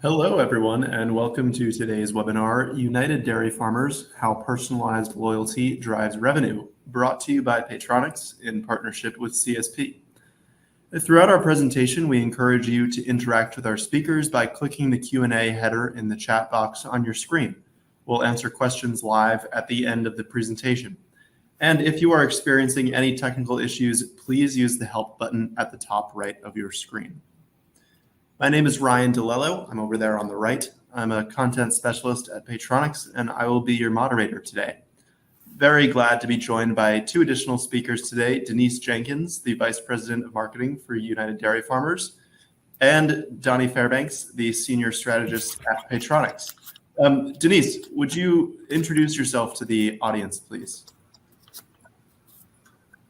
Hello, everyone, and welcome to today's webinar, United Dairy Farmers, How Personalized Loyalty Drives Revenue, brought to you by Paytronix in partnership with CSP. Throughout our presentation, we encourage you to interact with our speakers by clicking the Q&A header in the chat box on your screen. We'll answer questions live at the end of the presentation. And if you are experiencing any technical issues, please use the help button at the top right of your screen. My name is Ryan DeLello. I'm over there on the right. I'm a content specialist at Paytronix, and I will be your moderator today. Very glad to be joined by two additional speakers today, Denise Jenkins, the Vice President of Marketing for United Dairy Farmers, and Donnie Fairbanks, the Senior Strategist at Paytronix. Denise, would you introduce yourself to the audience, please?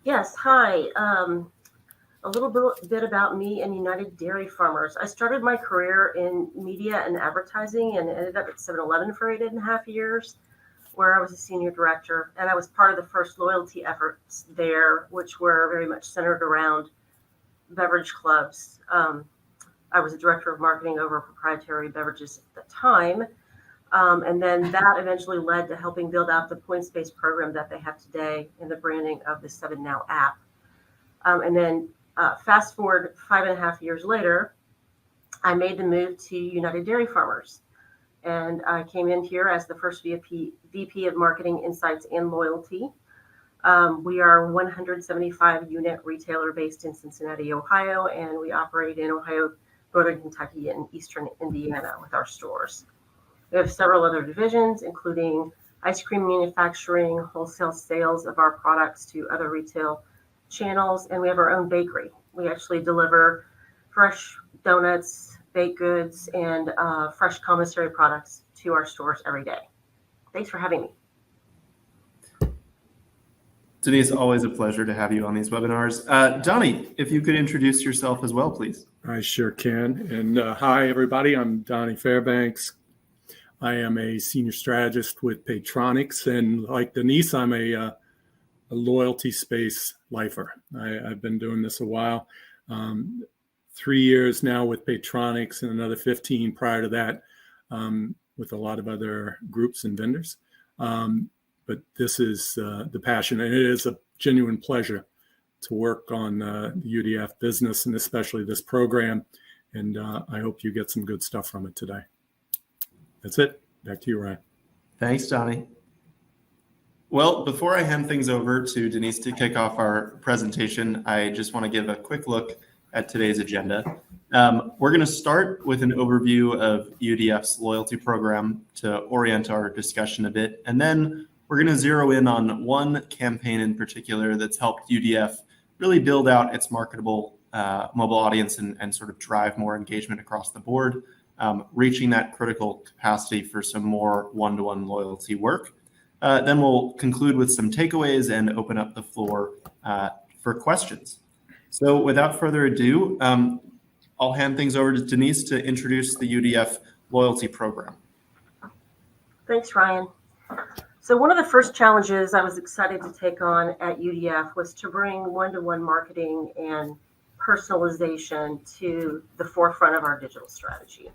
Yes, hi. A little bit about me and United Dairy Farmers. I started my career in media and advertising and ended up at 7-Eleven for 8.5 years, where I was a senior director. And I was part of the first loyalty efforts there, which were very much centered around beverage clubs. I was a director of marketing over proprietary beverages at the time. And then that eventually led to helping build out the points-based program that they have today and the branding of the 7Now app. And then fast forward 5.5 years later, I made the move to United Dairy Farmers. And I came in here as the first VP of Marketing Insights and Loyalty. We are a 175 unit retailer based in Cincinnati, Ohio, and we operate in Ohio, Northern Kentucky, and Eastern Indiana with our stores. We have several other divisions, including ice cream manufacturing, wholesale sales of our products to other retail channels, and we have our own bakery. We actually deliver fresh donuts, baked goods, and fresh commissary products to our stores every day. Thanks for having me. Denise, always a pleasure to have you on these webinars. Donnie, if you could introduce yourself as well, please. I sure can. And hi, everybody. I'm Donnie Fairbanks. I am a senior strategist with Paytronix, and like Denise, I'm a loyalty space lifer. I've been doing this a while, 3 years now with Paytronix and another 15 prior to that with a lot of other groups and vendors. But this is the passion, and it is a genuine pleasure to work on the UDF business and especially this program. And I hope you get some good stuff from it today. That's it. Back to you, Ryan. Thanks, Donnie. Well, before I hand things over to Denise to kick off our presentation, I just want to give a quick look at today's agenda. We're going to start with an overview of UDF's loyalty program to orient our discussion a bit, and then we're going to zero in on one campaign in particular that's helped UDF really build out its marketable mobile audience and sort of drive more engagement across the board, reaching that critical capacity for some more one-to-one loyalty work. Then we'll conclude with some takeaways and open up the floor for questions. So without further ado, I'll hand things over to Denise to introduce the UDF loyalty program. Thanks, Ryan. So one of the first challenges I was excited to take on at UDF was to bring one-to-one marketing and personalization to the forefront of our digital strategy.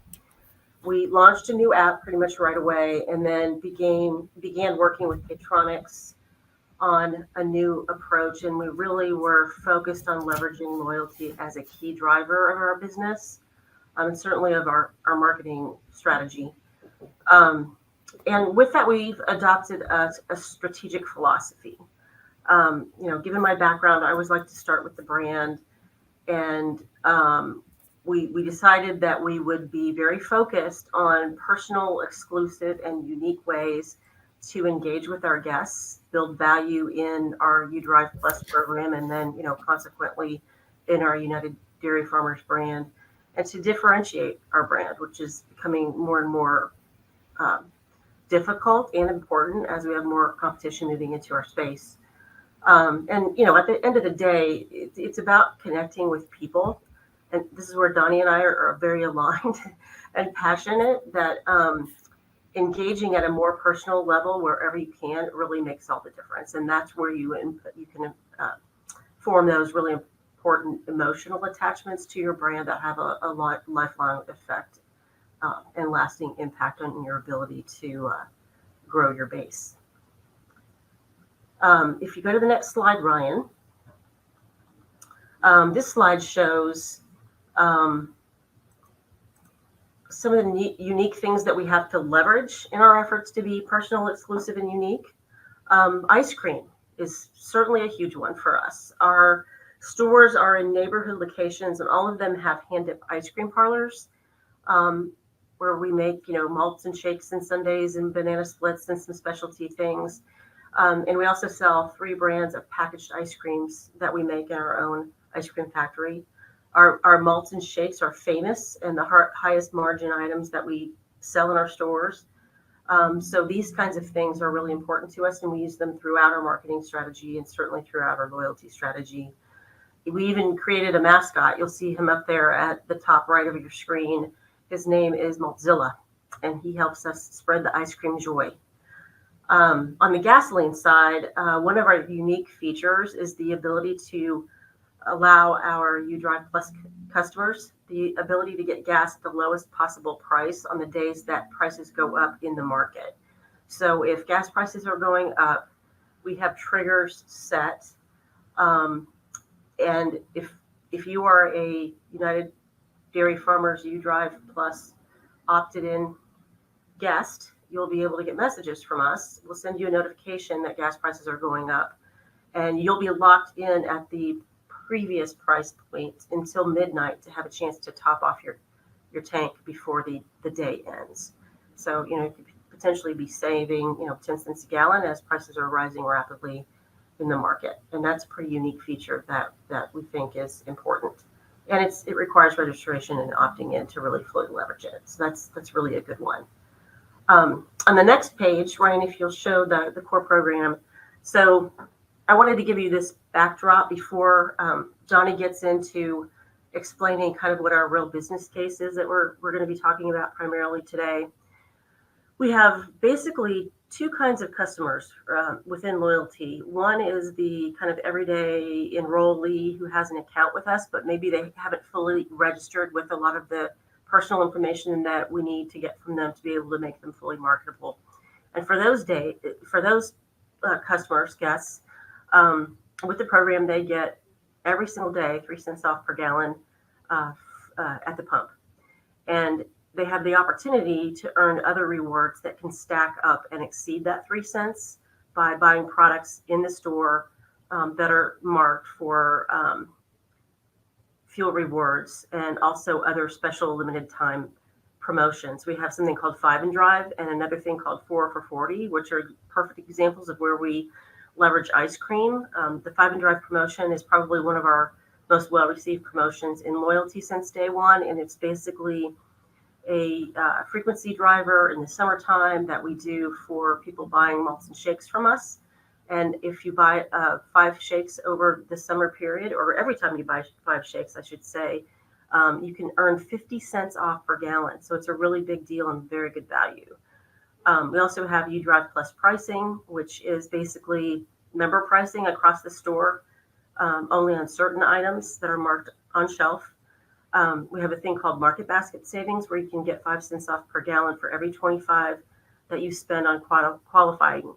We launched a new app pretty much right away, and then began working with Paytronix on a new approach. And we really were focused on leveraging loyalty as a key driver of our business, and certainly of our marketing strategy. And with that, we've adopted a strategic philosophy. Given my background, I always like to start with the brand, and we decided that we would be very focused on personal, exclusive, and unique ways to engage with our guests, build value in our UDrive Plus program, and then, consequently in our United Dairy Farmers brand, and to differentiate our brand, which is becoming more and more difficult and important as we have more competition moving into our space. At the end of the day, it's about connecting with people. And this is where Donnie and I are very aligned and passionate that engaging at a more personal level wherever you can really makes all the difference. And that's where you can form those really important emotional attachments to your brand that have a lifelong effect and lasting impact on your ability to grow your base. If you go to the next slide, Ryan, this slide shows some of the unique things that we have to leverage in our efforts to be personal, exclusive, and unique. Ice cream is certainly a huge one for us. Our stores are in neighborhood locations, and all of them have hand-dip ice cream parlors where we make, malts and shakes and sundaes and banana splits and some specialty things. And we also sell 3 brands of packaged ice creams that we make in our own ice cream factory. Our malts and shakes are famous and the highest margin items that we sell in our stores. So these kinds of things are really important to us, and we use them throughout our marketing strategy and certainly throughout our loyalty strategy. We even created a mascot. You'll see him up there at the top right of your screen. His name is Maltzilla, and he helps us spread the ice cream joy. On the gasoline side, one of our unique features is the ability to allow our UDrive Plus customers the ability to get gas at the lowest possible price on the days that prices go up in the market. So if gas prices are going up, we have triggers set. And if you are a United Dairy Farmers UDrive Plus opted in guest, you'll be able to get messages from us. We'll send you a notification that gas prices are going up, and you'll be locked in at the previous price point until midnight to have a chance to top off your tank before the day ends. So, you could potentially be saving, 10 cents a gallon as prices are rising rapidly in the market. And that's a pretty unique feature that we think is important. And it requires registration and opting in to really fully leverage it. So that's really a good one. On the next page, Ryan, if you'll show the core program. So I wanted to give you this backdrop before Johnny gets into explaining kind of what our real business case is that we're going to be talking about primarily today. We have basically 2 kinds of customers within loyalty. One is the kind of everyday enrollee who has an account with us, but maybe they haven't fully registered with a lot of the personal information that we need to get from them to be able to make them fully marketable. And for those customers, guests, with the program, they get every single day 3 cents off per gallon at the pump. And they have the opportunity to earn other rewards that can stack up and exceed that 3 cents by buying products in the store that are marked for fuel rewards and also other special limited time promotions. We have something called 5 and Drive and another thing called 4 for 40, which are perfect examples of where we leverage ice cream. The 5 and Drive promotion is probably one of our most well-received promotions in loyalty since day one, and it's basically a frequency driver in the summertime that we do for people buying malts and shakes from us. And if you buy 5 shakes over the summer period, or every time you buy 5 shakes, I should say, you can earn 50 cents off per gallon. So it's a really big deal and very good value. We also have UDrive Plus pricing, which is basically member pricing across the store, only on certain items that are marked on shelf. We have a thing called Market Basket Savings, where you can get 5 cents off per gallon for every 25 that you spend on qualifying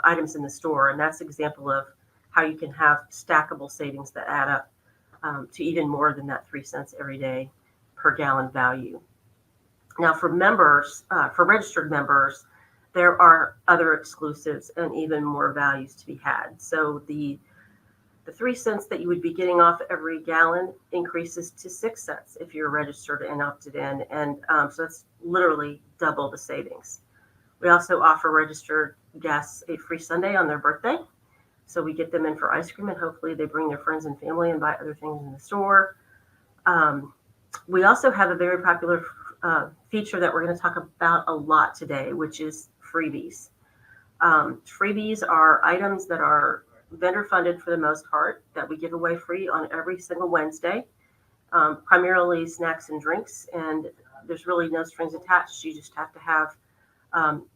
items in the store. And that's an example of how you can have stackable savings that add up to even more than that 3 cents every day per gallon value. Now, for members, for registered members, there are other exclusives and even more values to be had. So the 3 cents that you would be getting off every gallon increases to 6 cents if you're registered and opted in. And so that's literally double the savings. We also offer registered guests a free sundae on their birthday. So we get them in for ice cream, and hopefully they bring their friends and family and buy other things in the store. We also have a very popular feature that we're going to talk about a lot today, which is freebies. Freebies are items that are vendor funded for the most part that we give away free on every single Wednesday, primarily snacks and drinks. And there's really no strings attached. You just have to have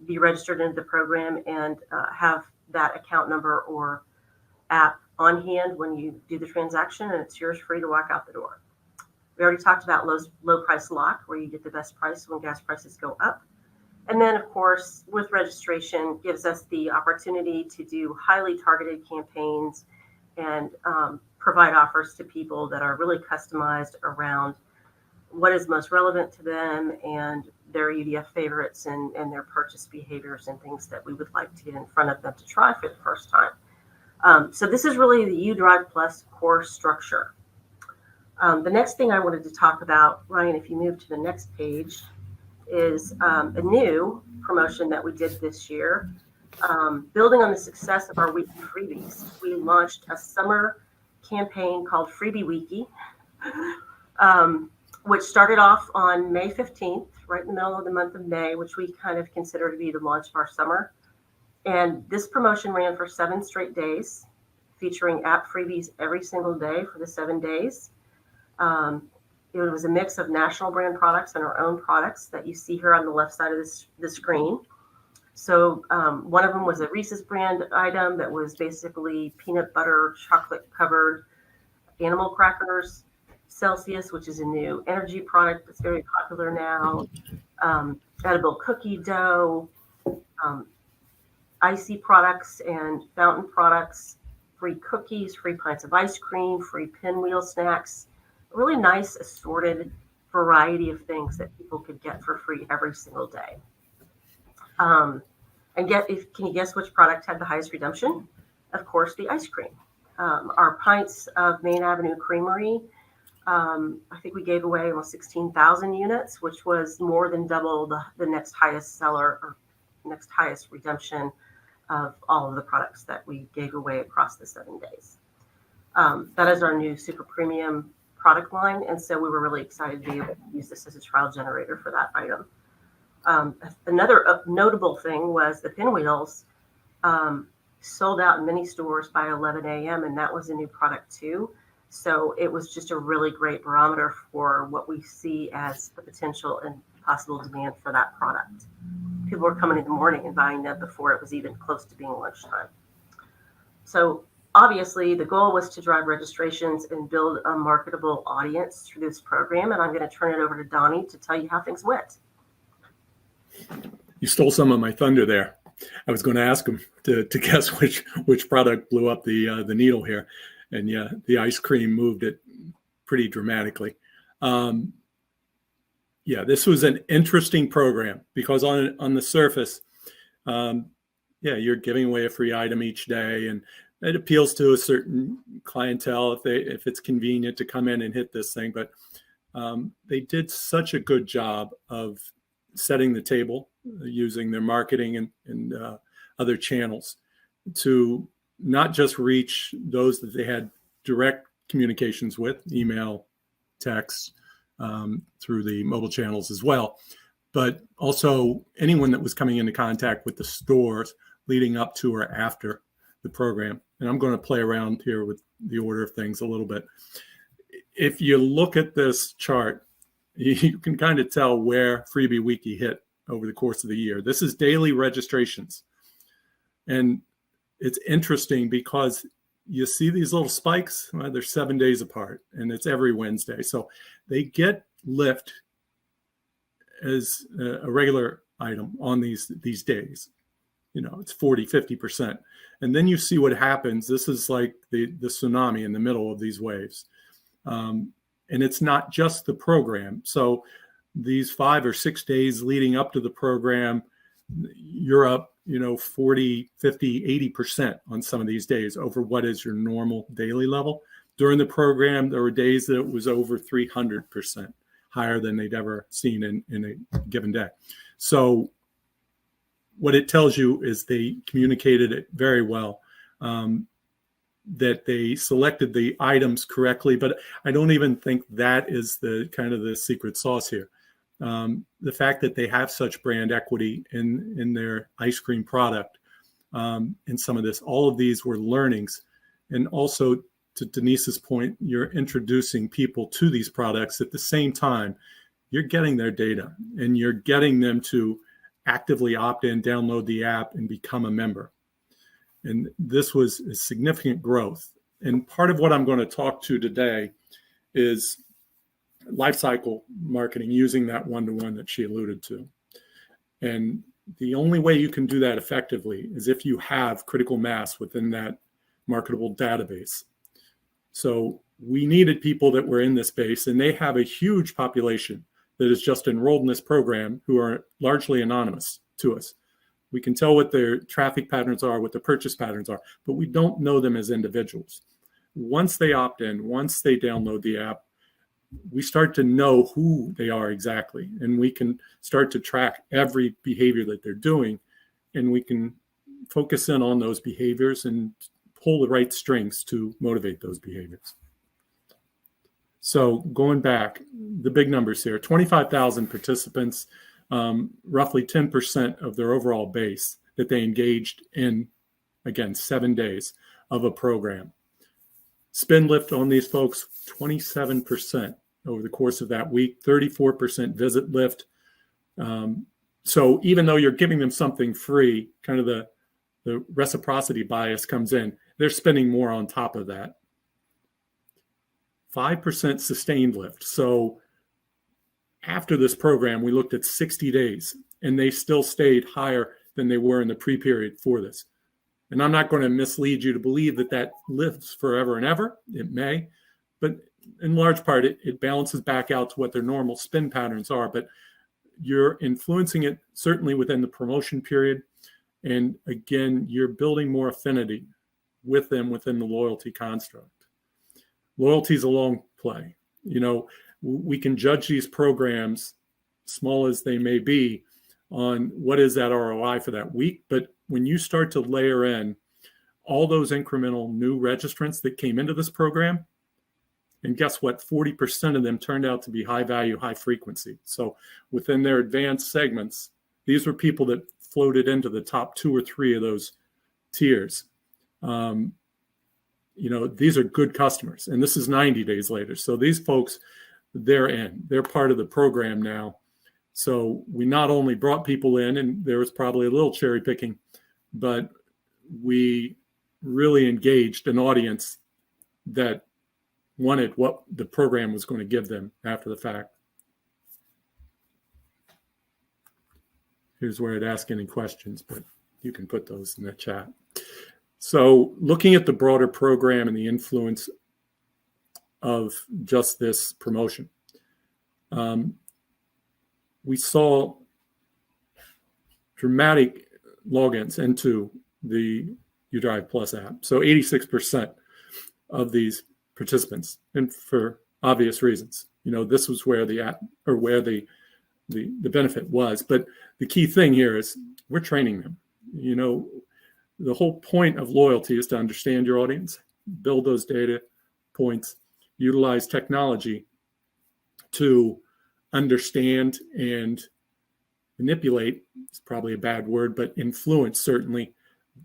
be registered into the program and have that account number or app on hand when you do the transaction, and it's yours free to walk out the door. We already talked about low price lock, where you get the best price when gas prices go up. And then, of course, with registration, gives us the opportunity to do highly targeted campaigns and provide offers to people that are really customized around what is most relevant to them and their UDF favorites and their purchase behaviors and things that we would like to get in front of them to try for the first time. So this is really the UDrive Plus core structure. The next thing I wanted to talk about, Ryan, if you move to the next page, is a new promotion that we did this year. Building on the success of our weekly freebies, we launched a summer campaign called Freebie Weeky, which started off on May 15th, right in the middle of the month of May, which we kind of consider to be the launch of our summer. And this promotion ran for 7 straight days, featuring app freebies every single day for the 7 days. It was a mix of national brand products and our own products that you see here on the left side of the screen. So one of them was a Reese's brand item that was basically peanut butter chocolate covered animal crackers. Celsius, which is a new energy product that's very popular now. Edible cookie dough, icy products and fountain products, free cookies, free pints of ice cream, free pinwheel snacks. A really nice assorted variety of things that people could get for free every single day. Can you guess which product had the highest redemption? Of course, the ice cream. Our pints of Main Avenue Creamery, I think we gave away almost 16,000 units, which was more than double the next highest seller or next highest redemption of all of the products that we gave away across the 7 days. That is our new super premium product line. And so we were really excited to be able to use this as a trial generator for that item. Another notable thing was the pinwheels sold out in many stores by 11 a.m. And that was a new product too. So it was just a really great barometer for what we see as the potential and possible demand for that product. People were coming in the morning and buying them before it was even close to being lunchtime. So obviously the goal was to drive registrations and build a marketable audience through this program. And I'm going to turn it over to Donnie to tell you how things went. You stole some of my thunder there. I was going to ask him to guess which product blew up the needle here. And yeah, the ice cream moved it pretty dramatically. Yeah, this was an interesting program because on the surface, you're giving away a free item each day, and it appeals to a certain clientele if it's convenient to come in and hit this thing. But they did such a good job of setting the table using their marketing and other channels to not just reach those that they had direct communications with, email, text, through the mobile channels as well, but also anyone that was coming into contact with the stores leading up to or after the program. And I'm going to play around here with the order of things a little bit. If you look at this chart, you can kind of tell where Freebie Weeky hit over the course of the year. This is daily registrations. And it's interesting because you see these little spikes. Well, they're 7 days apart, and it's every Wednesday. So they get lift as a regular item on these days. You know, it's 40, 50%. And then you see what happens. This is like the tsunami in the middle of these waves. And it's not just the program. So these 5 or 6 days leading up to the program, you're up, 40, 50, 80% on some of these days over what is your normal daily level. During the program, there were days that it was over 300% higher than they'd ever seen in a given day. So what it tells you is they communicated it very well, that they selected the items correctly, but I don't even think that is the kind of the secret sauce here. The fact that they have such brand equity in their ice cream product, in some of this, all of these were learnings. And also, to Denise's point, you're introducing people to these products at the same time. You're getting their data and you're getting them to actively opt in, download the app, and become a member. And this was a significant growth. And part of what I'm going to talk to today is life cycle marketing using that one-to-one that she alluded to. And the only way you can do that effectively is if you have critical mass within that marketable database. So we needed people that were in this space, and they have a huge population that is just enrolled in this program who are largely anonymous to us. We can tell what their traffic patterns are, what their purchase patterns are, but we don't know them as individuals. Once they opt in, once they download the app, we start to know who they are exactly, and we can start to track every behavior that they're doing, and we can focus in on those behaviors and pull the right strings to motivate those behaviors. So going back, the big numbers here, 25,000 participants, roughly 10% of their overall base that they engaged in, again, 7 days of a program. Spend lift on these folks, 27% over the course of that week, 34% visit lift. So even though you're giving them something free, kind of the reciprocity bias comes in, they're spending more on top of that. 5% sustained lift. So after this program, we looked at 60 days, and they still stayed higher than they were in the pre-period for this. And I'm not going to mislead you to believe that that lives forever and ever. It may, but in large part, it balances back out to what their normal spend patterns are. But you're influencing it certainly within the promotion period. And again, you're building more affinity with them within the loyalty construct. Loyalty is a long play. You know, we can judge these programs, small as they may be, on what is that ROI for that week. But when you start to layer in all those incremental new registrants that came into this program, and guess what? 40% of them turned out to be high value, high frequency. So within their advanced segments, these were people that floated into the top 2 or 3 of those tiers. You know, these are good customers, and this is 90 days later. So these folks, they're part of the program now. So we not only brought people in, and there was probably a little cherry picking, but we really engaged an audience that wanted what the program was going to give them after the fact. Here's where I'd ask any questions, but you can put those in the chat. So looking at the broader program and the influence of just this promotion, we saw dramatic logins into the UDrive Plus app. So 86% of these participants, and for obvious reasons, you know, this was where the app, or where the benefit was. But the key thing here is we're training them. You know, the whole point of loyalty is to understand your audience, build those data points, utilize technology to understand and manipulate, it's probably a bad word, but influence certainly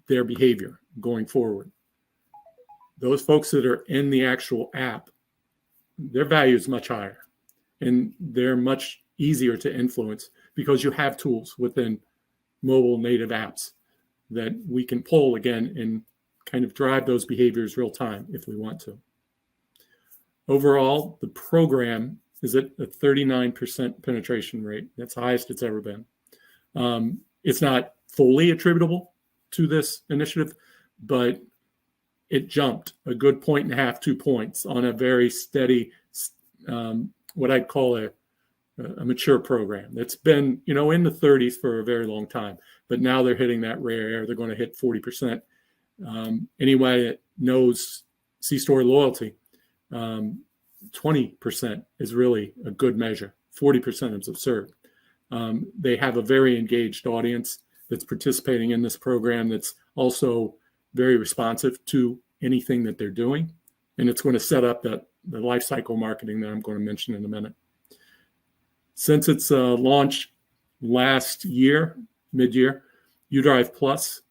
their behavior going forward. Those folks that are in the actual app, their value is much higher, and they're much easier to influence because you have tools within mobile native apps that we can pull again and kind of drive those behaviors real time if we want to. Overall, the program is at a 39% penetration rate. That's the highest it's ever been. It's not fully attributable to this initiative, but it jumped a good 1.5, 2 points on a very steady, what I'd call a mature program that's been, you know, in the 30s for a very long time. But now they're hitting that rare air. They're going to hit 40%. Anybody that knows C-Store loyalty, 20% is really a good measure. 40% is absurd. They have a very engaged audience that's participating in this program that's also very responsive to anything that they're doing. And it's going to set up the life cycle marketing that I'm going to mention in a minute. Since its launch last year, mid-year, UDrive Plus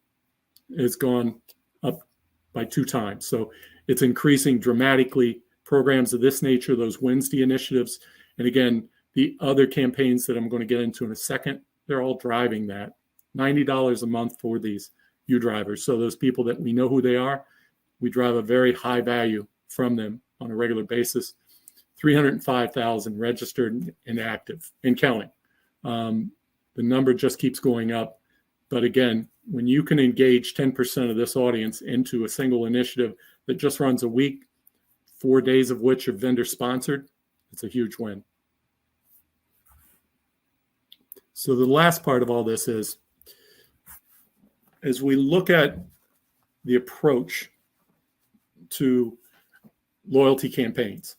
has gone up by 2 times. So it's increasing dramatically. Programs of this nature, those Wednesday initiatives, and again, the other campaigns that I'm going to get into in a second, they're all driving that. $90 a month for these UDrivers. So those people that we know who they are, we drive a very high value from them on a regular basis 305,000 registered and active and counting. The number just keeps going up. But again, when you can engage 10% of this audience into a single initiative that just runs a week, 4 days of which are vendor sponsored, it's a huge win. So the last part of all this is, as we look at the approach to loyalty campaigns.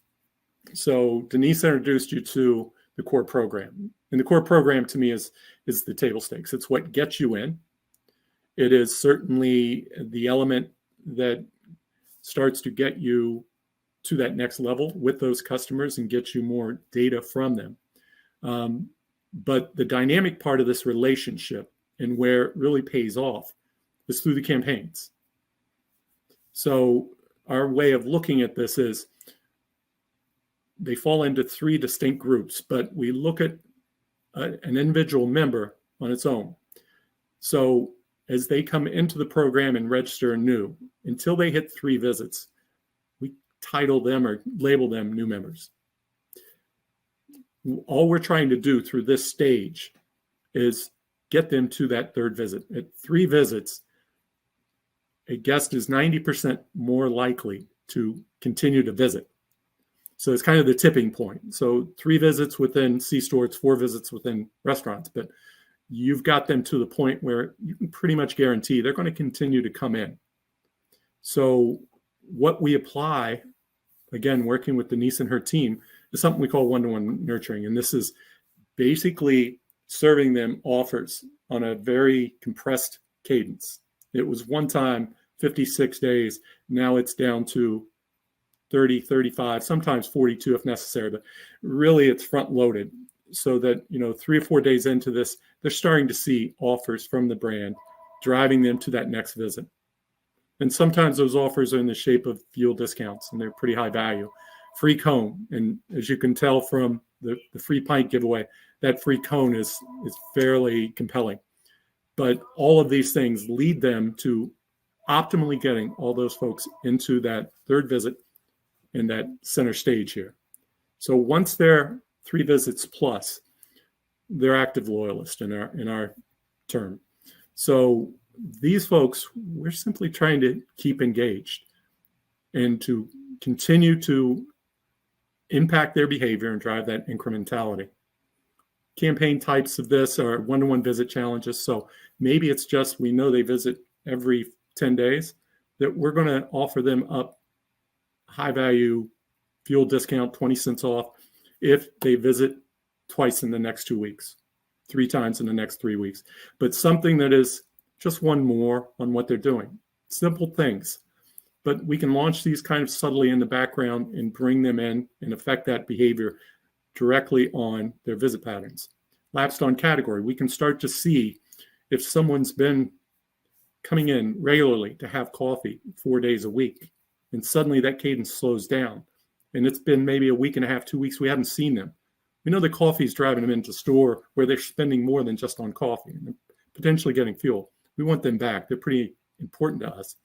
So Denise introduced you to the core program. And the core program to me is the table stakes. It's what gets you in. It is certainly the element that starts to get you to that next level with those customers and get you more data from them. But the dynamic part of this relationship and where it really pays off is through the campaigns. So our way of looking at this is they fall into three distinct groups, but we look at an individual member on its own. So as they come into the program and register new, until they hit 3 visits, we title them or label them new members. All we're trying to do through this stage is get them to that 3rd visit. At 3 visits, a guest is 90% more likely to continue to visit. So it's kind of the tipping point. So 3 visits within C-store, it's 4 visits within restaurants, but you've got them to the point where you can pretty much guarantee they're going to continue to come in. So what we apply, again, working with Denise and her team, is something we call one-to-one nurturing. And this is basically serving them offers on a very compressed cadence. It was one time 56 days. Now it's down to 30, 35, sometimes 42 if necessary, but really it's front loaded so that, 3 or 4 days into this, they're starting to see offers from the brand driving them to that next visit. And sometimes those offers are in the shape of fuel discounts and they're pretty high value. Free cone. And as you can tell from the free pint giveaway, that free cone is fairly compelling. But all of these things lead them to optimally getting all those folks into that 3rd visit in that center stage here. So once they're 3 visits plus, they're active loyalists in our term. So these folks, we're simply trying to keep engaged and to continue to impact their behavior and drive that incrementality. Campaign types of this are one-to-one visit challenges. So maybe it's just we know they visit every 10 days, that we're going to offer them up high value fuel discount, 20 cents off, if they visit twice in the next 2 weeks, 3 times in the next 3 weeks. But something that is just one more on what they're doing. Simple things. But we can launch these kind of subtly in the background and bring them in and affect that behavior directly on their visit patterns. Lapsed on category, we can start to see if someone's been coming in regularly to have coffee 4 days a week, and suddenly that cadence slows down. And it's been maybe a week and a half, 2 weeks, we haven't seen them. We know that coffee is driving them into the store where they're spending more than just on coffee and potentially getting fuel. We want them back. They're pretty important to us.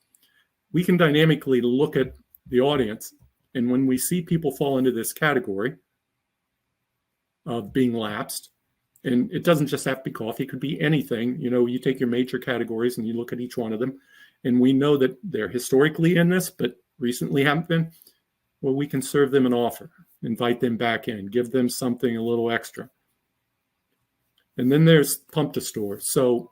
We can dynamically look at the audience, and when we see people fall into this category of being lapsed, and it doesn't just have to be coffee, it could be anything. You take your major categories and you look at each one of them, and we know that they're historically in this, but recently haven't been. Well, we can serve them an offer, invite them back in, give them something a little extra. And then there's pump to store. So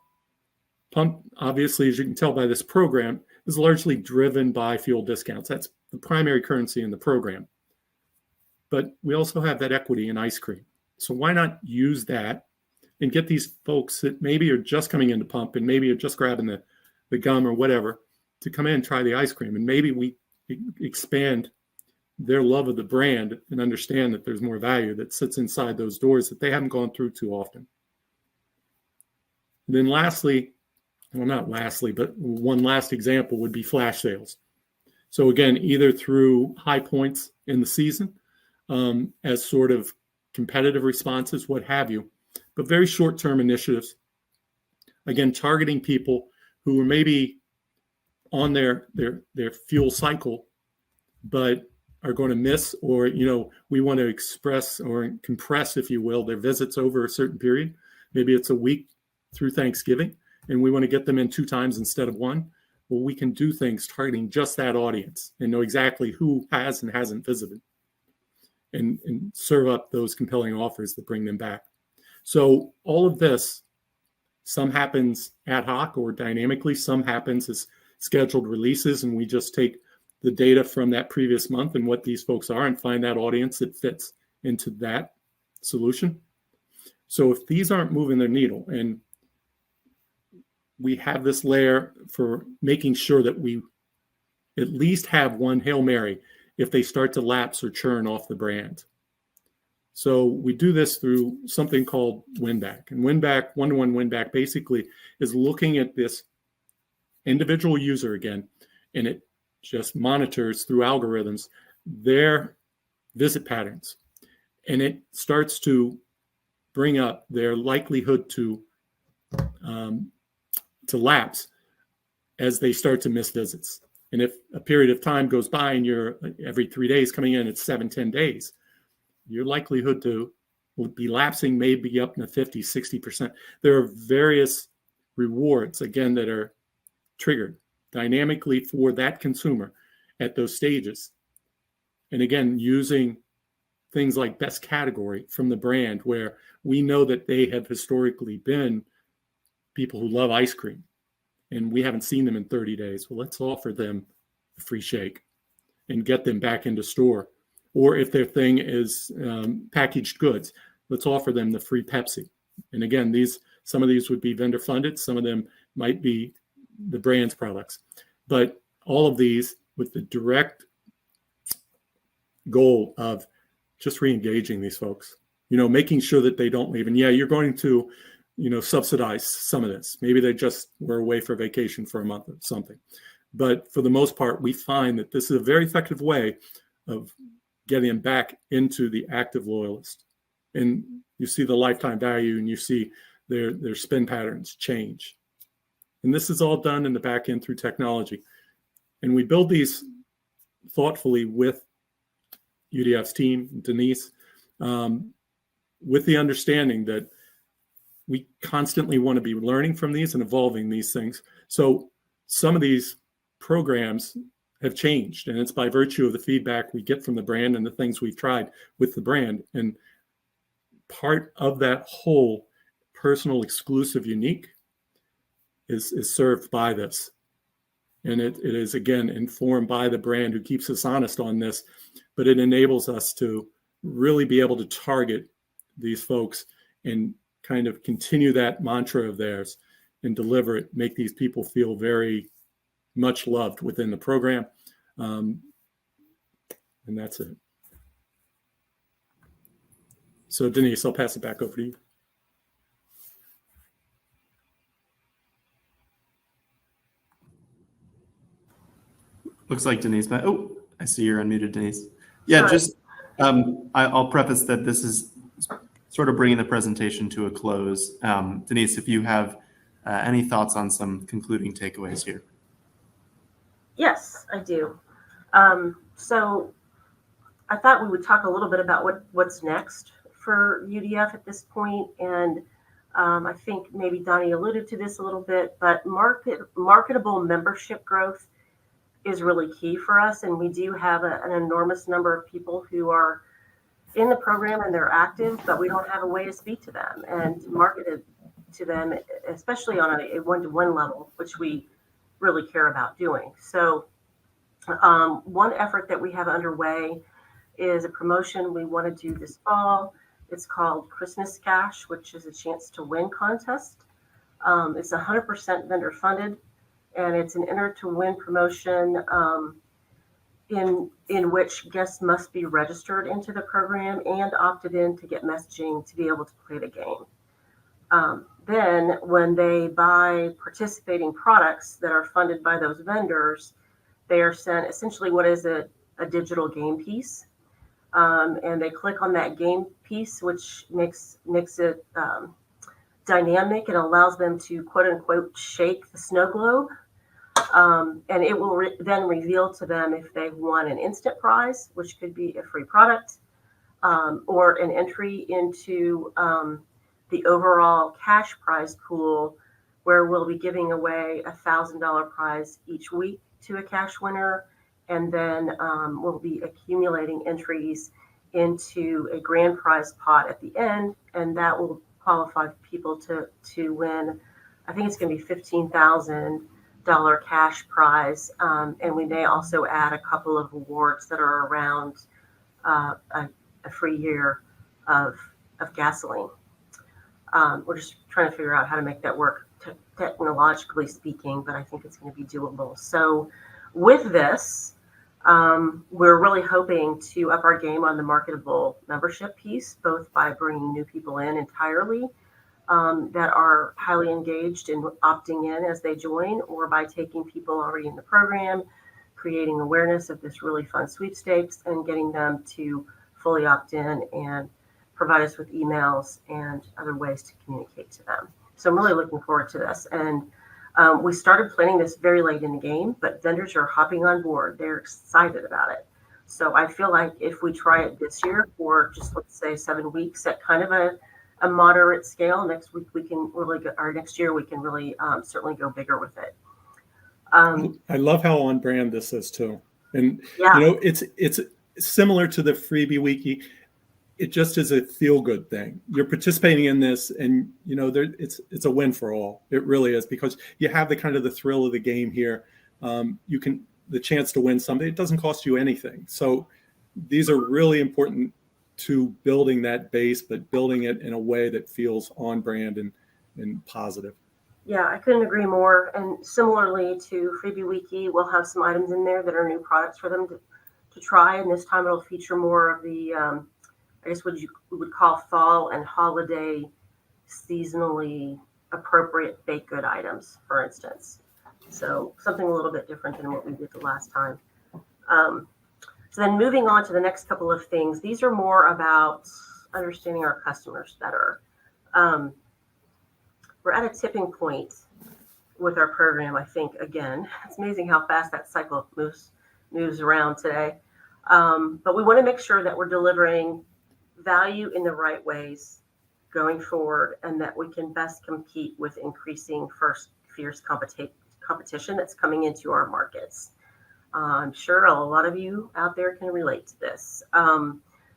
pump, obviously, as you can tell by this program, is largely driven by fuel discounts. That's the primary currency in the program. But we also have that equity in ice cream. So why not use that and get these folks that maybe are just coming into pump and maybe are just grabbing the gum or whatever to come in and try the ice cream. And maybe we expand their love of the brand and understand that there's more value that sits inside those doors that they haven't gone through too often. And then lastly, well, not lastly, but one last example would be flash sales. So again, either through high points in the season as sort of competitive responses, what have you, but very short-term initiatives. Again, targeting people who are maybe on their fuel cycle, but are going to miss, or, we want to express or compress, if you will, their visits over a certain period. Maybe it's a week through Thanksgiving, and we want to get them in 2 times instead of 1. Well, we can do things targeting just that audience and know exactly who has and hasn't visited, and serve up those compelling offers that bring them back. So all of this, some happens ad hoc or dynamically, some happens as scheduled releases, and we just take the data from that previous month and what these folks are and find that audience that fits into that solution. So if these aren't moving their needle, and we have this layer for making sure that we at least have one Hail Mary if they start to lapse or churn off the brand. So we do this through something called win-back. And win-back, one-to-one win-back, basically is looking at this individual user again, and it just monitors through algorithms their visit patterns. And it starts to bring up their likelihood to lapse as they start to miss visits. And if a period of time goes by and you're every 3 days coming in at 7-10 days, your likelihood to be lapsing may be up to 50, 60%. There are various rewards, again, that are triggered dynamically for that consumer at those stages. And again, using things like best category from the brand, where we know that they have historically been people who love ice cream, and we haven't seen them in 30 days. Well, let's offer them a free shake and get them back into store. Or if their thing is packaged goods, let's offer them the free Pepsi. And again, some of these would be vendor funded, some of them might be the brand's products. But all of these with the direct goal of just re-engaging these folks, making sure that they don't leave. And yeah, you're going to, subsidize some of this. Maybe they just were away for vacation for a month or something. But for the most part, we find that this is a very effective way of getting them back into the active loyalist. And you see the lifetime value, and you see their spend patterns change. And this is all done in the back end through technology. And we build these thoughtfully with UDF's team, Denise, with the understanding that we constantly want to be learning from these and evolving these things. So some of these programs have changed, and it's by virtue of the feedback we get from the brand and the things we've tried with the brand. And part of that whole personal, exclusive, unique is served by this. And it is, again, informed by the brand who keeps us honest on this, but it enables us to really be able to target these folks and kind of continue that mantra of theirs and deliver it, make these people feel very much loved within the program. And that's it. So Denise, I'll pass it back over to you. Looks like Denise. Oh, I see you're unmuted, Denise. Yeah, Sorry. just I'll preface that this is sort of bringing the presentation to a close. Denise, if you have any thoughts on some concluding takeaways here. Yes, I do. So I thought we would talk a little bit about what's next for UDF at this point. And I think maybe Donnie alluded to this a little bit, but marketable membership growth is really key for us. And we do have an enormous number of people who are in the program and they're active, but we don't have a way to speak to them and market it to them, especially on a one-to-one level, which we really care about doing. So one effort that we have underway is a promotion we want to do this fall. It's called Christmas Cash, which is a chance to win contest. It's 100% vendor funded, and it's an enter to win promotion in which guests must be registered into the program and opted in to get messaging to be able to play the game. Then when they buy participating products that are funded by those vendors, they are sent essentially what is a digital game piece. And they click on that game piece, which makes it dynamic and allows them to quote unquote shake the snow globe. And it will then reveal to them if they've won an instant prize, which could be a free product, or an entry into the overall cash prize pool, where we'll be giving away $1,000 prize each week to a cash winner. And then we'll be accumulating entries into a grand prize pot at the end, and that will qualify people to win. I think it's going to be $15,000 cash prize, and we may also add a couple of awards that are around a free year of gasoline. We're just trying to figure out how to make that work technologically speaking, but I think it's going to be doable. So with this, we're really hoping to up our game on the marketable membership piece, both by bringing new people in entirely that are highly engaged in opting in as they join, or by taking people already in the program, creating awareness of this really fun sweepstakes, and getting them to fully opt in and provide us with emails and other ways to communicate to them. So I'm really looking forward to this. And we started planning this very late in the game, but vendors are hopping on board. They're excited about it. So I feel like if we try it this year for just, let's say, 7 weeks at kind of a moderate scale, next week we can really go, or next year we can really certainly go bigger with it. I love how on brand this is too. And Yeah. It's similar to the freebie wiki. It just is a feel good thing. You're participating in this, and it's a win for all. It really is, because you have the kind of the thrill of the game here. The chance to win something. It doesn't cost you anything. So these are really important to building that base, but building it in a way that feels on brand and positive. Yeah, I couldn't agree more. And similarly to Freebie Wiki, we'll have some items in there that are new products for them to try. And this time it'll feature more of the, I guess what you would call fall and holiday seasonally appropriate baked good items, for instance. So something a little bit different than what we did the last time. So then moving on to the next couple of things, these are more about understanding our customers better. We're at a tipping point with our program, I think. Again, it's amazing how fast that cycle moves around today. But we want to make sure that we're delivering value in the right ways going forward, and that we can best compete with increasing fierce competition that's coming into our markets. I'm sure a lot of you out there can relate to this.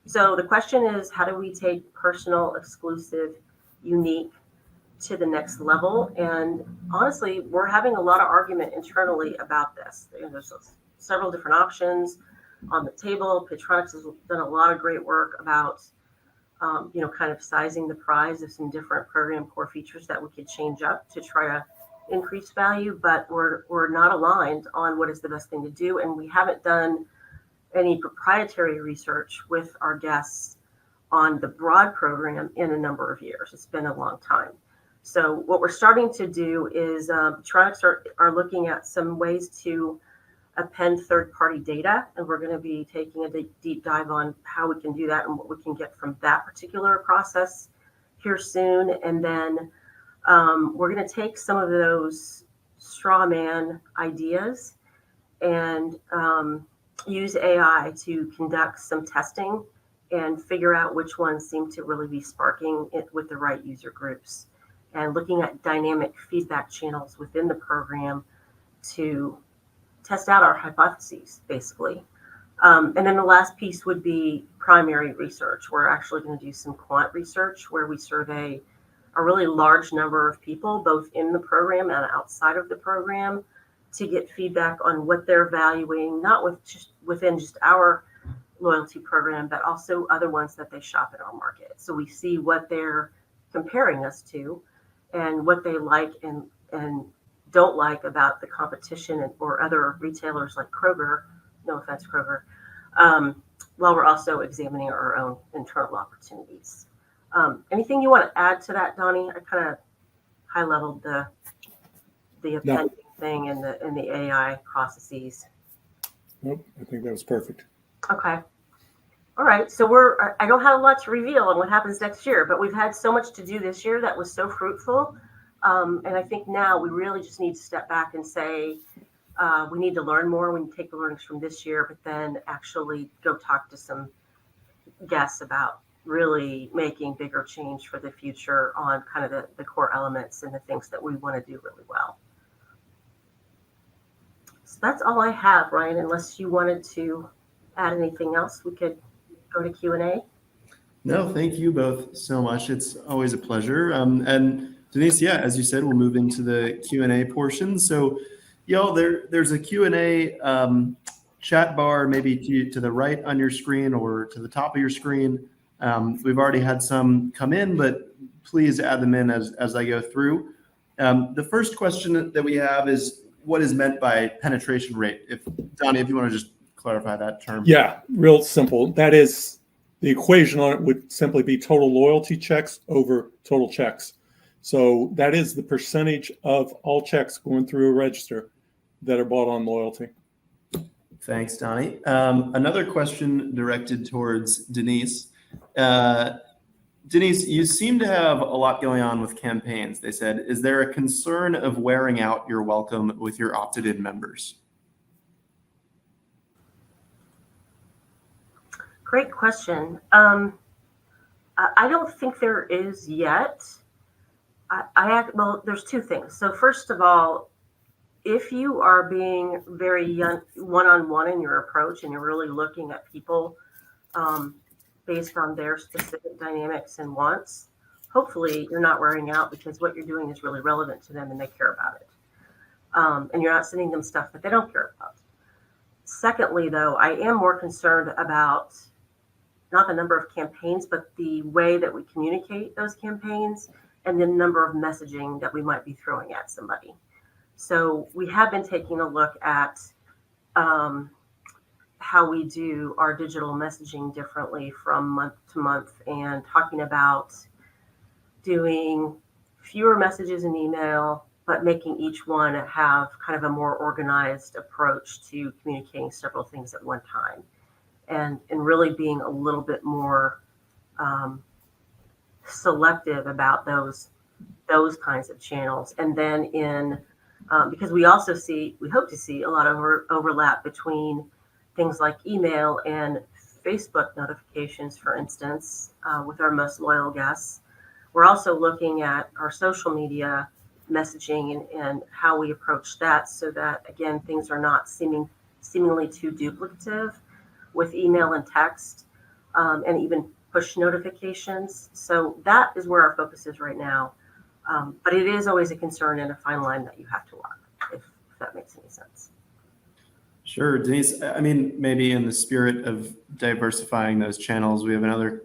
So the question is, how do we take personal, exclusive, unique to the next level? And honestly, we're having a lot of argument internally about this. There's several different options on the table. Paytronix has done a lot of great work about, kind of sizing the prize of some different program core features that we could change up to try to increase value, but we're not aligned on what is the best thing to do. And we haven't done any proprietary research with our guests on the broad program in a number of years. It's been a long time. So what we're starting to do is Paytronix are looking at some ways to append third-party data, and we're going to be taking a deep dive on how we can do that and what we can get from that particular process here soon. And then we're going to take some of those straw man ideas and use AI to conduct some testing and figure out which ones seem to really be sparking it with the right user groups, and looking at dynamic feedback channels within the program to test out our hypotheses, basically. And then the last piece would be primary research. We're actually going to do some quant research where we survey a really large number of people, both in the program and outside of the program, to get feedback on what they're valuing, not within just our loyalty program, but also other ones that they shop in our market. So we see what they're comparing us to and what they like and don't like about the competition or other retailers like Kroger, no offense, Kroger, while we're also examining our own internal opportunities. Anything you want to add to that, Donnie? I kind of high-leveled the appending thing and the AI processes. Nope, I think that was perfect. Okay. All right. So I don't have a lot to reveal on what happens next year, but we've had so much to do this year that was so fruitful. And I think now we really just need to step back and say, We need to learn more. We need to take the learnings from this year, but then actually go talk to some guests about really making bigger change for the future on kind of the core elements and the things that we want to do really well. So that's all I have, Ryan, unless you wanted to add anything else, we could go to Q&A. No, thank you both so much. It's always a pleasure. And Denise, yeah, as you said, we'll move into the Q&A portion. So, y'all, there's a Q&A chat bar maybe to the right on your screen or to the top of your screen. We've already had some come in, but please add them in as I go through. The first question that we have is, what is meant by penetration rate? If Donnie, if you want to just clarify that term. Yeah, real simple. That is, the equation on it would simply be total loyalty checks over total checks. So that is the percentage of all checks going through a register that are bought on loyalty. Thanks, Donnie. Another question directed towards Denise. Denise, you seem to have a lot going on with campaigns, they said. Is there a concern of wearing out your welcome with your opted-in members? Great question. I don't think there is yet. Well, there's two things. So first of all, if you are being very one-on-one in your approach and you're really looking at people based on their specific dynamics and wants, hopefully you're not wearing out because what you're doing is really relevant to them and they care about it. And you're not sending them stuff that they don't care about. Secondly, though, I am more concerned about not the number of campaigns, but the way that we communicate those campaigns and the number of messaging that we might be throwing at somebody. So we have been taking a look at how we do our digital messaging differently from month to month and talking about doing fewer messages in email, but making each one have kind of a more organized approach to communicating several things at one time and really being a little bit more selective about those kinds of channels. And then because we hope to see a lot of overlap between things like email and Facebook notifications, for instance, with our most loyal guests. We're also looking at our social media messaging and how we approach that so that, again, things are not seemingly too duplicative with email and text and even push notifications. So that is where our focus is right now. But it is always a concern and a fine line that you have to walk, if that makes any sense. Sure, Denise. I mean, maybe in the spirit of diversifying those channels, we have another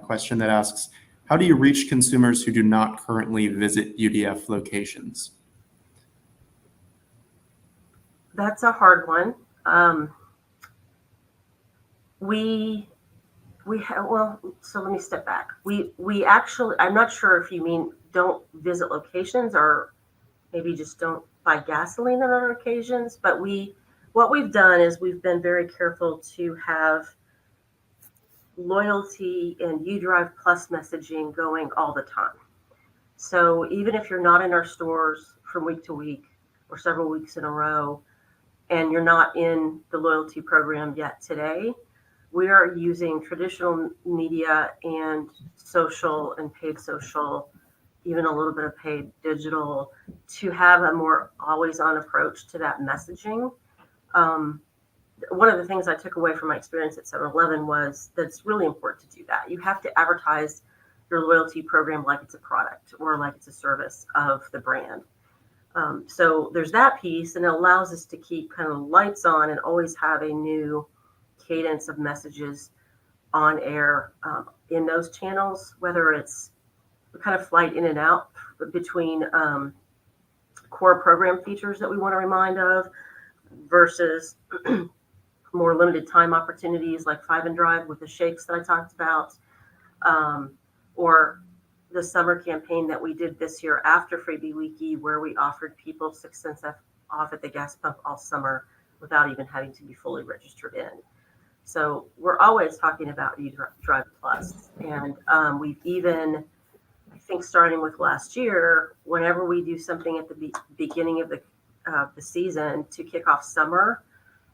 question that asks, how do you reach consumers who do not currently visit UDF locations? That's a hard one. So let me step back. We actually, I'm not sure if you mean don't visit locations or maybe just don't buy gasoline on other occasions, but what we've done is we've been very careful to have loyalty and UDrive Plus messaging going all the time. So even if you're not in our stores from week to week or several weeks in a row, and you're not in the loyalty program yet today, we are using traditional media and social and paid social, even a little bit of paid digital, to have a more always-on approach to that messaging. One of the things I took away from my experience at 7-Eleven was that it's really important to do that. You have to advertise your loyalty program like it's a product or like it's a service of the brand. So there's that piece, and it allows us to keep kind of lights on and always have a new cadence of messages on air in those channels, whether it's kind of flight in and out between core program features that we want to remind of versus more limited time opportunities like 5 and Drive with the shakes that I talked about, or the summer campaign that we did this year after Freebie Weeky, where we offered people 6 cents off at the gas pump all summer without even having to be fully registered in. So we're always talking about UDrive Plus. And we've even, I think starting with last year, whenever we do something at the beginning of the of the season to kick off summer,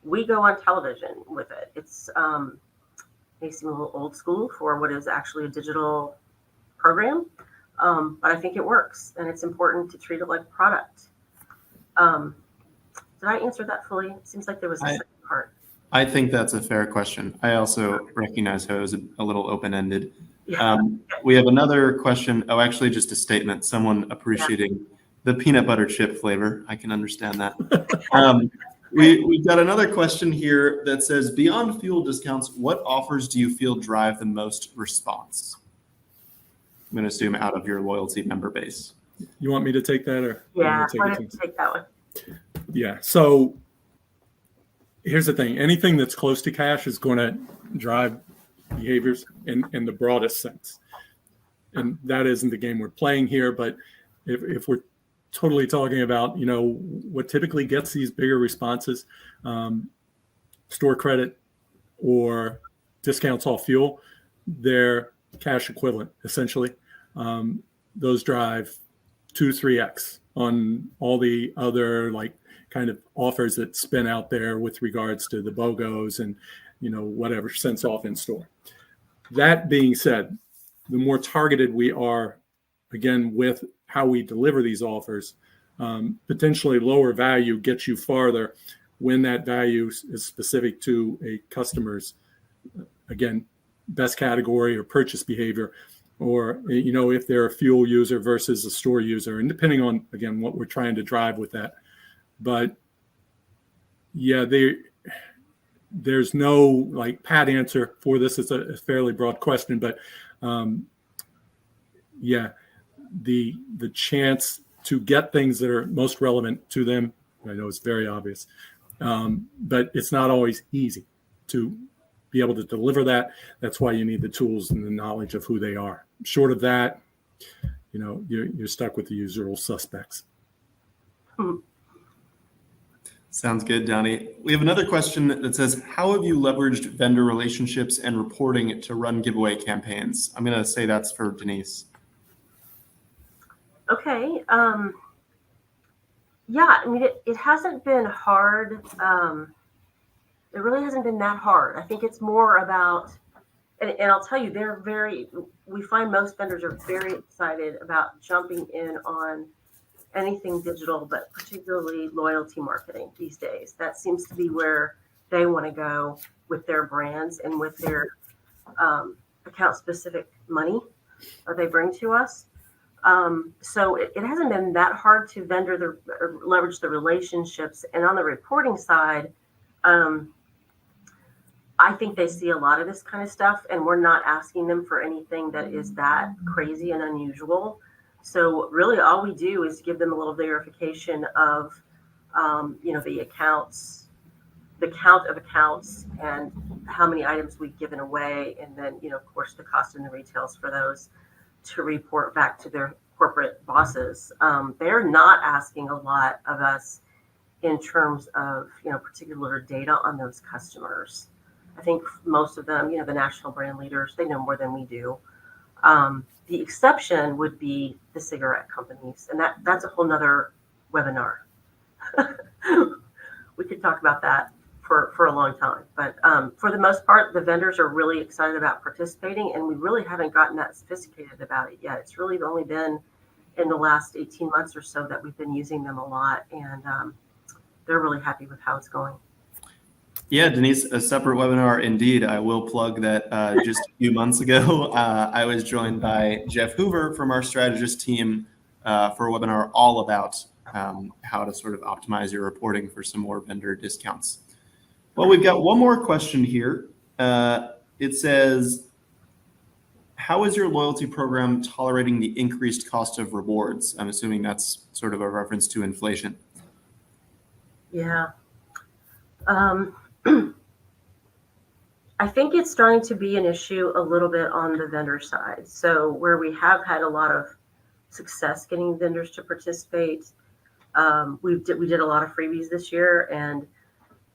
we go on television with it. It's may seem a little old school for what is actually a digital program, but I think it works, and it's important to treat it like a product. Did I answer that fully? It seems like there was a second part. I think that's a fair question. I also recognize how it was a little open-ended. Yeah. We have another question. Oh, actually, just a statement. Someone appreciating the peanut butter chip flavor. I can understand that. We've got another question here that says, beyond fuel discounts, what offers do you feel drive the most response? I'm going to assume out of your loyalty member base. You want me to take that, or Yeah, why don't you take that one? Yeah. So here's the thing. Anything that's close to cash is going to drive behaviors in the broadest sense. And that isn't the game we're playing here. But if we're totally talking about, what typically gets these bigger responses, store credit or discounts off fuel, they're cash equivalent, essentially. Those drive 2-3x on all the other kind of offers that spin out there with regards to the BOGOs and whatever cents off in store. That being said, the more targeted we are, again, with how we deliver these offers, potentially lower value gets you farther when that value is specific to a customer's, again, best category or purchase behavior, or if they're a fuel user versus a store user, and depending on, again, what we're trying to drive with that. But yeah, there's no pat answer for this. It's a fairly broad question, but yeah, the chance to get things that are most relevant to them, I know it's very obvious, but it's not always easy to be able to deliver that. That's why you need the tools and the knowledge of who they are. Short of that, you're stuck with the usual suspects. Sounds good, Donnie. We have another question that says, how have you leveraged vendor relationships and reporting to run giveaway campaigns? I'm going to say that's for Denise. Okay. Yeah, I mean, it hasn't been hard. It really hasn't been that hard. I think it's more about, and I'll tell you, we find most vendors are very excited about jumping in on anything digital, but particularly loyalty marketing these days. That seems to be where they want to go with their brands and with their account specific money that they bring to us. So it hasn't been that hard to leverage the relationships. And on the reporting side, I think they see a lot of this kind of stuff, and we're not asking them for anything that is that crazy and unusual. So really all we do is give them a little verification of, the accounts, the count of accounts and how many items we've given away. And then, of course, the cost and the retails for those to report back to their corporate bosses. They're not asking a lot of us in terms of, particular data on those customers. I think most of them, the national brand leaders, they know more than we do. The exception would be the cigarette companies, and that's a whole nother webinar. We could talk about that for a long time. But for the most part, the vendors are really excited about participating, and we really haven't gotten that sophisticated about it yet. It's really only been in the last 18 months or so that we've been using them a lot, and they're really happy with how it's going. Yeah, Denise, a separate webinar indeed. I will plug that just a few months ago, I was joined by Jeff Hoover from our strategist team for a webinar all about how to sort of optimize your reporting for some more vendor discounts. Well, we've got one more question here. It says, how is your loyalty program tolerating the increased cost of rewards? I'm assuming that's sort of a reference to inflation. Yeah. I think it's starting to be an issue a little bit on the vendor side. So where we have had a lot of success getting vendors to participate, we did a lot of freebies this year, and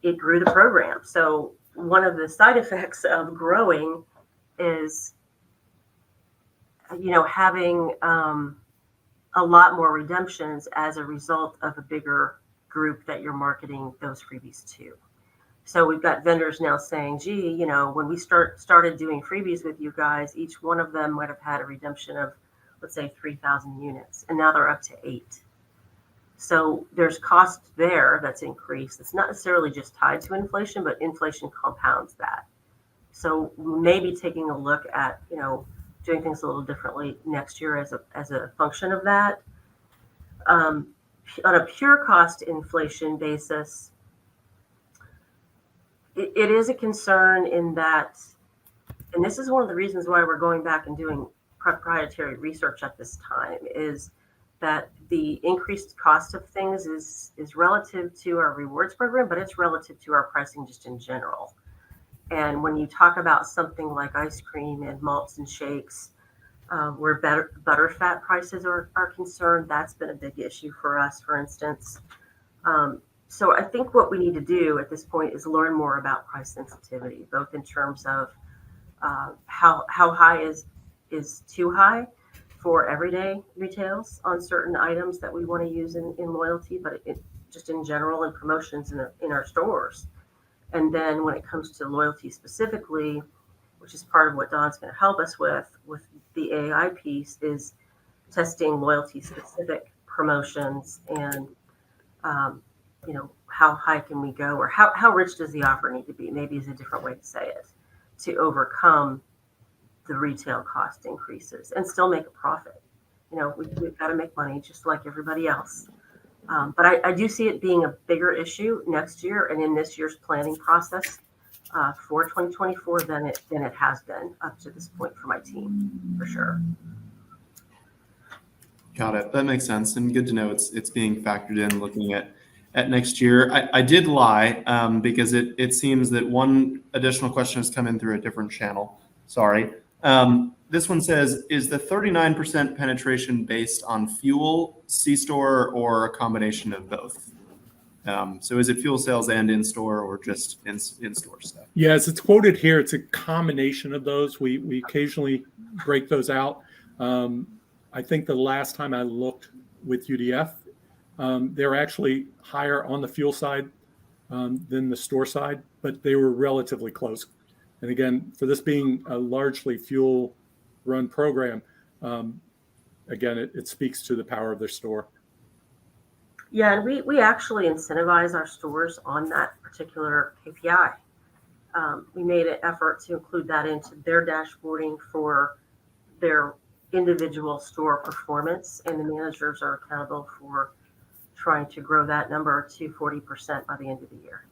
it grew the program. So one of the side effects of growing is, having a lot more redemptions as a result of a bigger group that you're marketing those freebies to. So we've got vendors now saying, gee, you know, when we started doing freebies with you guys, each one of them might have had a redemption of, let's say, 3,000 units, and now they're up to 8. So there's cost there that's increased. It's not necessarily just tied to inflation, but inflation compounds that. So we may be taking a look at, you know, doing things a little differently next year as a function of that. On a pure cost inflation basis, it is a concern in that, and this is one of the reasons why we're going back and doing proprietary research at this time, is that the increased cost of things is relative to our rewards program, but it's relative to our pricing just in general. And when you talk about something like ice cream and malts and shakes, where butterfat prices are concerned, that's been a big issue for us, for instance. So I think what we need to do at this point is learn more about price sensitivity, both in terms of how high is too high for everyday retails on certain items that we want to use in loyalty, but just in general and promotions in our stores. And then when it comes to loyalty specifically, which is part of what Don's going to help us with the AI piece, is testing loyalty specific promotions and, you know, how high can we go, or how rich does the offer need to be, maybe is a different way to say it, to overcome the retail cost increases and still make a profit. You know, we've got to make money just like everybody else. But I do see it being a bigger issue next year and in this year's planning process for 2024 than it has been up to this point for my team, for sure. Got it. That makes sense, and good to know it's being factored in looking at next year. I did lie because it seems that one additional question has come in through a different channel. Sorry. This one says, is the 39% penetration based on fuel, C-store, or a combination of both? So is it fuel sales and in-store, or just in-store stuff? Yes, it's quoted here. It's a combination of those. We occasionally break those out. I think the last time I looked with UDF, they're actually higher on the fuel side than the store side, but they were relatively close. And again, for this being a largely fuel run program, again, it speaks to the power of their store. Yeah, and we actually incentivize our stores on that particular KPI. We made an effort to include that into their dashboarding for their individual store performance, and the managers are accountable for trying to grow that number to 40% by the end of the year.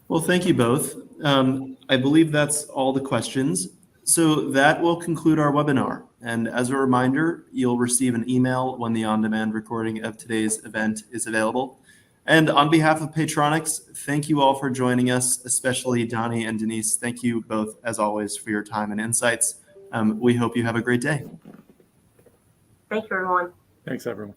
Well, thank you both. I believe that's all the questions. So that will conclude our webinar. And as a reminder, you'll receive an email when the on-demand recording of today's event is available. And on behalf of Paytronix, thank you all for joining us, especially Donnie and Denise. Thank you both, as always, for your time and insights. We hope you have a great day. Thank you, everyone. Thanks, everyone.